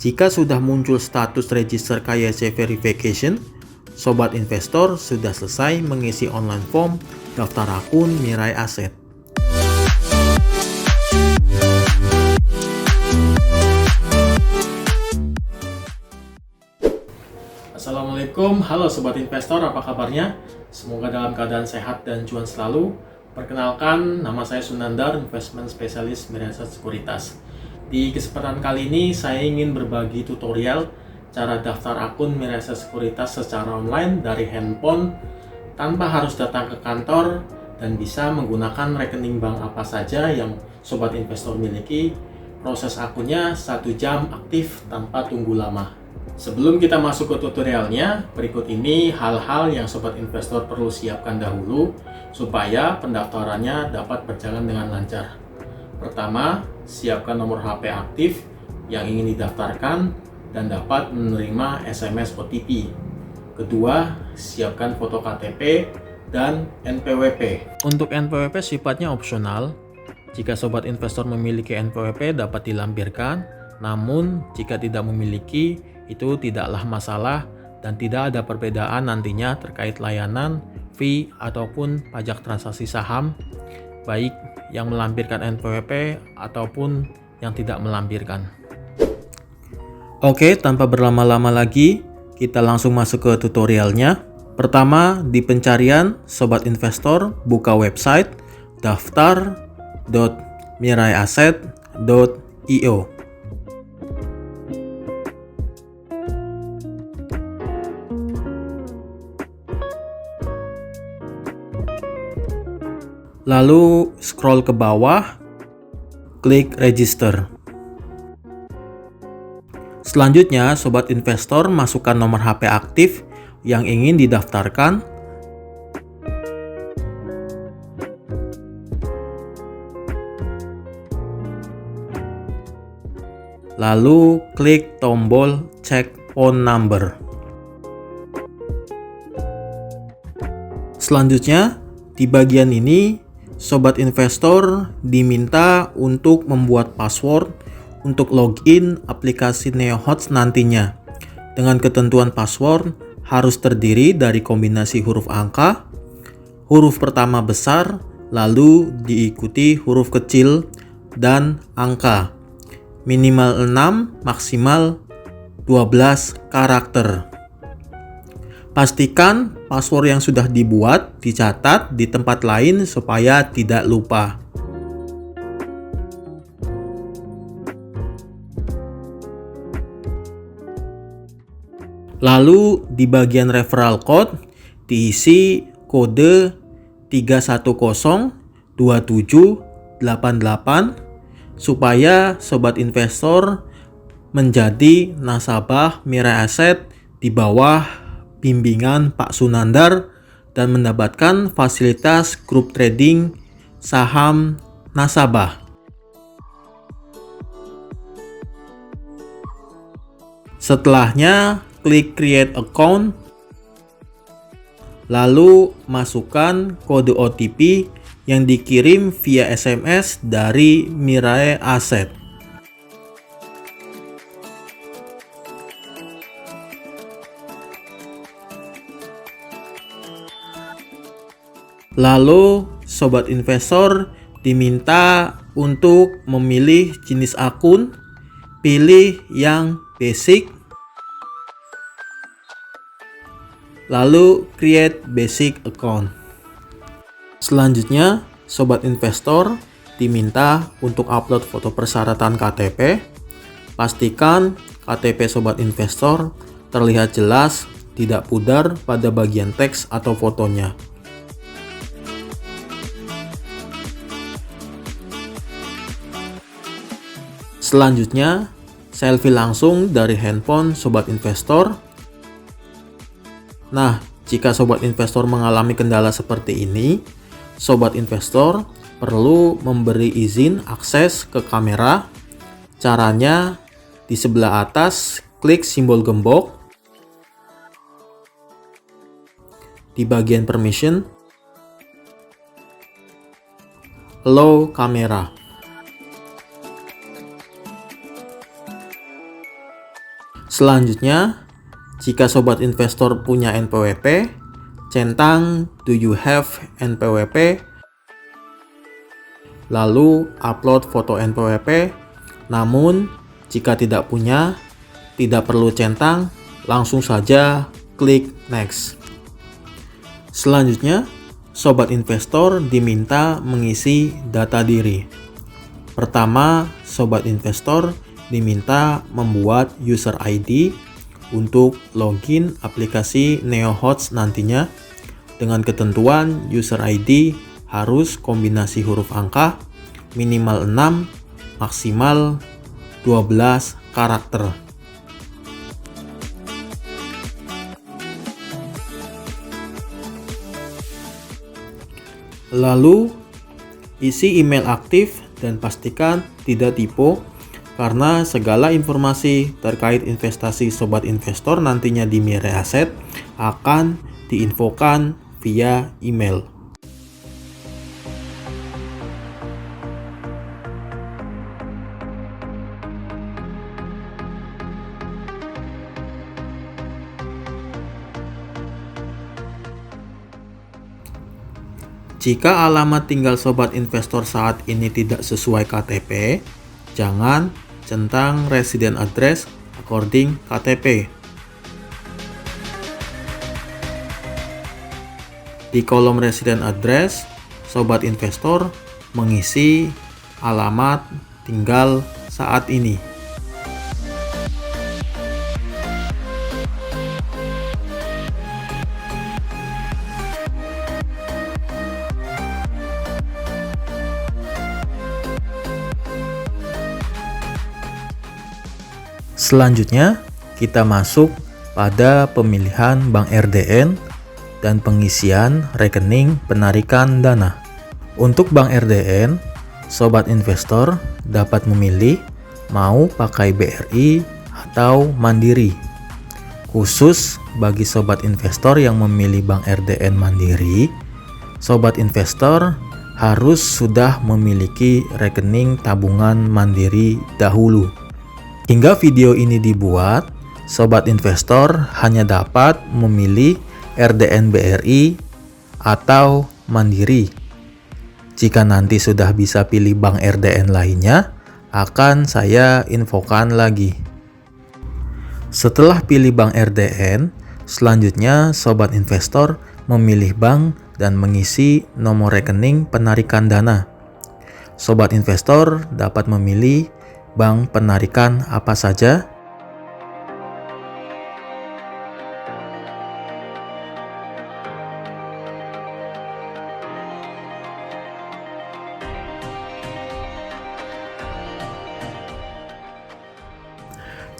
Jika sudah muncul status register KYC verification, Sobat Investor sudah selesai mengisi online form daftar akun Mirai Aset. Assalamualaikum, halo Sobat Investor, apa kabarnya? Semoga dalam keadaan sehat dan cuan selalu. Perkenalkan, nama saya Sunandar, Investment Specialist Mirai Aset Sekuritas. Di kesempatan kali ini, saya ingin berbagi tutorial cara daftar akun Mirai Aset Sekuritas secara online dari handphone tanpa harus datang ke kantor dan bisa menggunakan rekening bank apa saja yang Sobat Investor miliki. Proses akunnya 1 jam aktif tanpa tunggu lama. Sebelum kita masuk ke tutorialnya, berikut ini hal-hal yang Sobat Investor perlu siapkan dahulu supaya pendaftarannya dapat berjalan dengan lancar. Pertama, siapkan nomor HP aktif yang ingin didaftarkan dan dapat menerima SMS OTP. Kedua, siapkan foto KTP dan NPWP. Untuk NPWP sifatnya opsional. Jika Sobat Investor memiliki NPWP dapat dilampirkan, namun jika tidak memiliki, itu tidaklah masalah dan tidak ada perbedaan nantinya terkait layanan, fee, ataupun pajak transaksi saham, baik yang melampirkan NPWP ataupun yang tidak melampirkan. Oke, tanpa berlama-lama lagi, kita langsung masuk ke tutorialnya. Pertama, di pencarian Sobat Investor, buka website daftar.miraiaset.io. Lalu scroll ke bawah, klik register. Selanjutnya, Sobat Investor masukkan nomor HP aktif yang ingin didaftarkan. Lalu klik tombol cek phone number. Selanjutnya, di bagian ini Sobat Investor diminta untuk membuat password untuk login aplikasi NeoHots nantinya. Dengan ketentuan password harus terdiri dari kombinasi huruf angka, huruf pertama besar, lalu diikuti huruf kecil dan angka. Minimal 6, maksimal 12 karakter. Pastikan password yang sudah dibuat dicatat di tempat lain supaya tidak lupa. Lalu di bagian referral code diisi kode 3102788 supaya Sobat Investor menjadi nasabah Mirai Aset di bawah bimbingan Pak Sunandar dan mendapatkan fasilitas grup trading saham nasabah. Setelahnya, klik create account, lalu masukkan kode OTP yang dikirim via SMS dari Mirai Aset. Lalu, Sobat Investor diminta untuk memilih jenis akun, pilih yang basic, lalu create basic account. Selanjutnya, Sobat Investor diminta untuk upload foto persyaratan KTP. Pastikan KTP Sobat Investor terlihat jelas, tidak pudar pada bagian teks atau fotonya. Selanjutnya, selfie langsung dari handphone Sobat Investor. Nah, jika Sobat Investor mengalami kendala seperti ini, Sobat Investor perlu memberi izin akses ke kamera. Caranya, di sebelah atas, klik simbol gembok. Di bagian permission, allow kamera. Selanjutnya, jika sobat investor punya NPWP, centang "Do you have NPWP?" lalu upload foto NPWP. Namun, jika tidak punya, tidak perlu centang, langsung saja klik next. Selanjutnya, sobat investor diminta mengisi data diri. Pertama, sobat investor diminta membuat user ID untuk login aplikasi NeoHots nantinya, dengan ketentuan user ID harus kombinasi huruf angka minimal 6, maksimal 12 karakter. Lalu, isi email aktif dan pastikan tidak typo, karena segala informasi terkait investasi sobat investor nantinya di Mirai Asset akan diinfokan via email. Jika alamat tinggal sobat investor saat ini tidak sesuai KTP, jangan centang resident address according KTP. Di kolom resident address, sobat investor mengisi alamat tinggal saat ini. Selanjutnya, kita masuk pada pemilihan Bank RDN dan pengisian rekening penarikan dana. Untuk Bank RDN, sobat investor dapat memilih mau pakai BRI atau Mandiri. Khusus bagi sobat investor yang memilih Bank RDN Mandiri, sobat investor harus sudah memiliki rekening tabungan Mandiri dahulu. Hingga video ini dibuat, sobat investor hanya dapat memilih RDN BRI atau Mandiri. Jika nanti sudah bisa pilih bank RDN lainnya, akan saya infokan lagi. Setelah pilih bank RDN, selanjutnya sobat investor memilih bank dan mengisi nomor rekening penarikan dana. Sobat investor dapat memilih bank penarikan apa saja.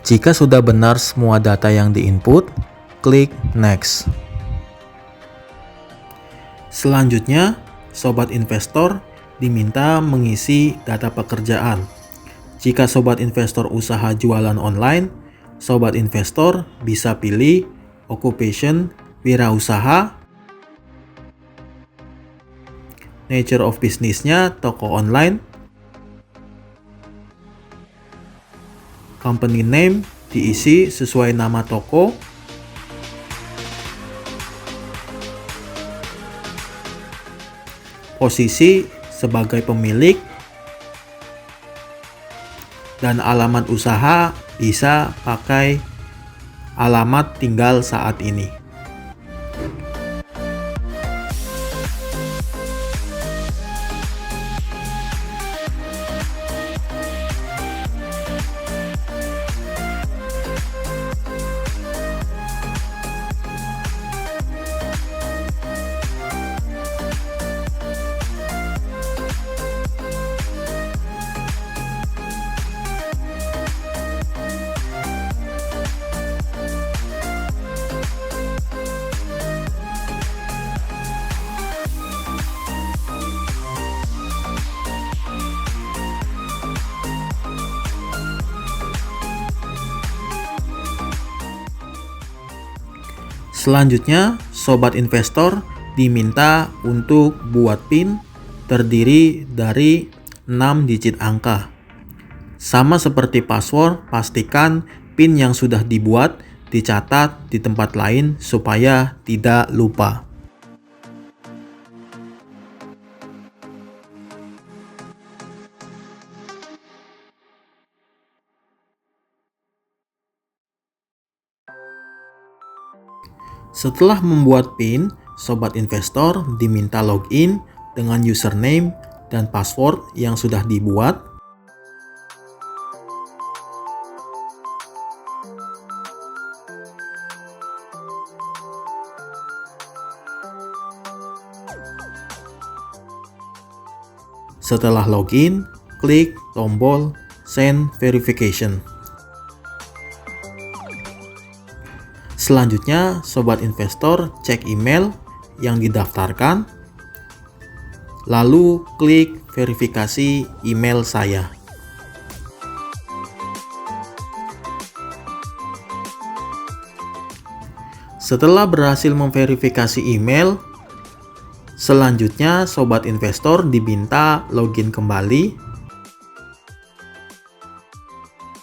Jika sudah benar semua data yang diinput, klik next. Selanjutnya, sobat investor diminta mengisi data pekerjaan. Jika sobat investor usaha jualan online, sobat investor bisa pilih occupation wirausaha, nature of business-nya toko online, company name diisi sesuai nama toko, posisi sebagai pemilik, dan alamat usaha bisa pakai alamat tinggal saat ini. Selanjutnya, sobat investor diminta untuk buat PIN terdiri dari 6 digit angka. Sama seperti password, pastikan PIN yang sudah dibuat dicatat di tempat lain supaya tidak lupa. Setelah membuat PIN, sobat investor diminta login dengan username dan password yang sudah dibuat. Setelah login, klik tombol Send Verification. Selanjutnya, sobat investor cek email yang didaftarkan, lalu klik verifikasi email saya. Setelah berhasil memverifikasi email, selanjutnya sobat investor diminta login kembali.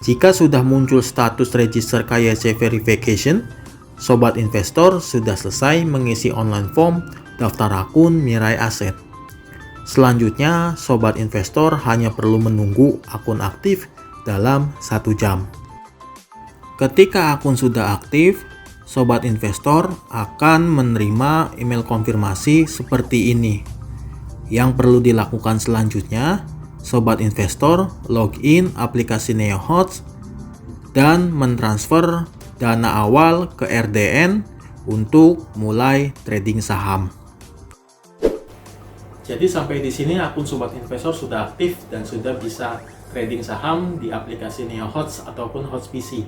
Jika sudah muncul status register KYC verification, sobat investor sudah selesai mengisi online form daftar akun Mirai Aset. Selanjutnya, sobat investor hanya perlu menunggu akun aktif dalam 1 jam. Ketika akun sudah aktif, sobat investor akan menerima email konfirmasi seperti ini. Yang perlu dilakukan selanjutnya, sobat investor login aplikasi NeoHodds dan mentransfer dana awal ke RDN untuk mulai trading saham. Jadi sampai di sini akun sobat investor sudah aktif dan sudah bisa trading saham di aplikasi NeoHodds ataupun Hodds PC.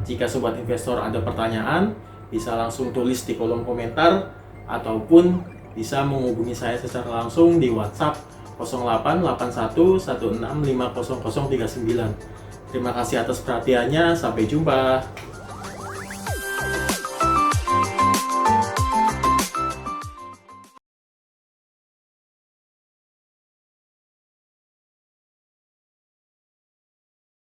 Jika sobat investor ada pertanyaan, bisa langsung tulis di kolom komentar ataupun bisa menghubungi saya secara langsung di WhatsApp 088116500039. Terima kasih atas perhatiannya, sampai jumpa.